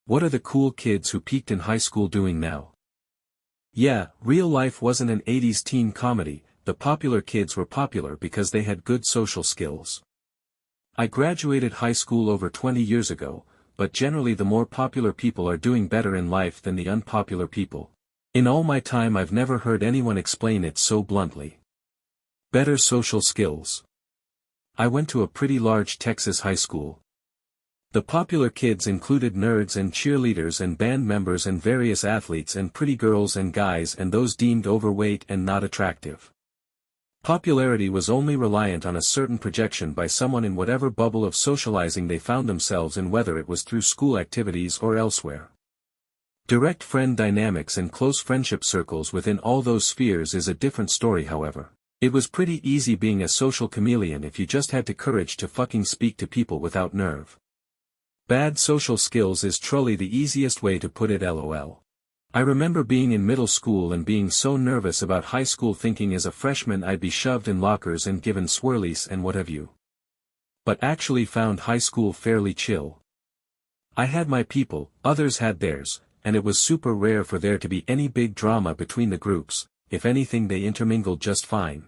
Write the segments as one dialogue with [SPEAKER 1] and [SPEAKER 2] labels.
[SPEAKER 1] What are the cool kids who peaked in high school doing now? Yeah, real life wasn't an 80s teen comedy. The popular kids were popular because they had good social skills. I graduated high school over 20 years ago, but generally the more popular people are doing better in life than the unpopular people. In all my time I've never heard anyone explain it so bluntly. Better social skills. I went to a pretty large Texas high school. The popular kids included nerds and cheerleaders and band members and various athletes and pretty girls and guys and those deemed overweight and not attractive. Popularity was only reliant on a certain projection by someone in whatever bubble of socializing they found themselves in, whether it was through school activities or elsewhere. Direct friend dynamics and close friendship circles within all those spheres is a different story, however. It was pretty easy being a social chameleon if you just had the courage to fucking speak to people without nerve. Bad social skills is truly the easiest way to put it, lol. I remember being in middle school and being so nervous about high school, thinking as a freshman I'd be shoved in lockers and given swirlies and what have you. But actually found high school fairly chill. I had my people, others had theirs, and it was super rare for there to be any big drama between the groups. If anything, they intermingled just fine.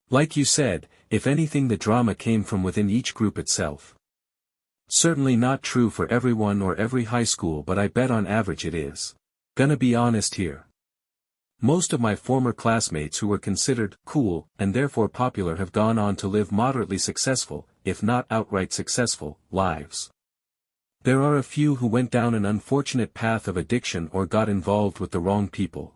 [SPEAKER 1] Like you said, if anything, the drama came from within each group itself. Certainly not true for everyone or every high school, but I bet on average it is. Gonna be honest here. Most of my former classmates who were considered cool and therefore popular have gone on to live moderately successful, if not outright successful, lives. There are a few who went down an unfortunate path of addiction or got involved with the wrong people.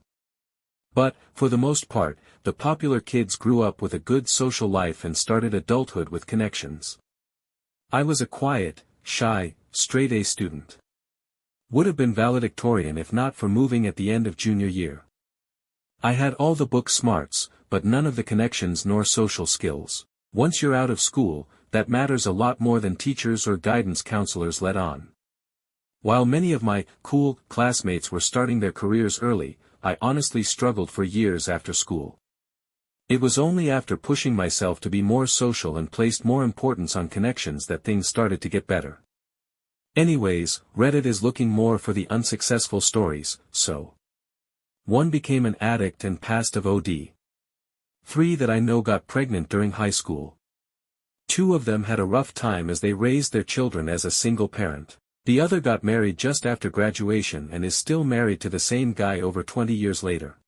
[SPEAKER 1] But, for the most part, the popular kids grew up with a good social life and started adulthood with connections. I was a quiet, shy, straight-A student. Would have been valedictorian if not for moving at the end of junior year. I had all the book smarts, but none of the connections nor social skills. Once you're out of school, that matters a lot more than teachers or guidance counselors let on. While many of my cool classmates were starting their careers early, I honestly struggled for years after school. It was only after pushing myself to be more social and placed more importance on connections that things started to get better. Anyways, Reddit is looking more for the unsuccessful stories, so. 1 became an addict and passed of OD. 3 that I know got pregnant during high school. 2 of them had a rough time as they raised their children as a single parent. The other got married just after graduation and is still married to the same guy over 20 years later.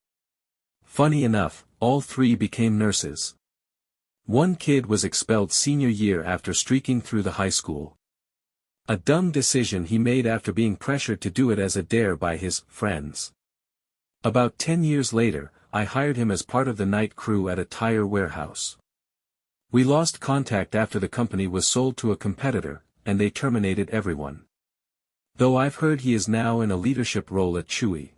[SPEAKER 1] Funny enough, all 3 became nurses. 1 kid was expelled senior year after streaking through the high school. A dumb decision he made after being pressured to do it as a dare by his friends. About 10 years later, I hired him as part of the night crew at a tire warehouse. We lost contact after the company was sold to a competitor, and they terminated everyone. Though I've heard he is now in a leadership role at Chewy.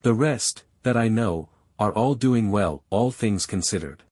[SPEAKER 1] The rest, that I know, are all doing well, all things considered.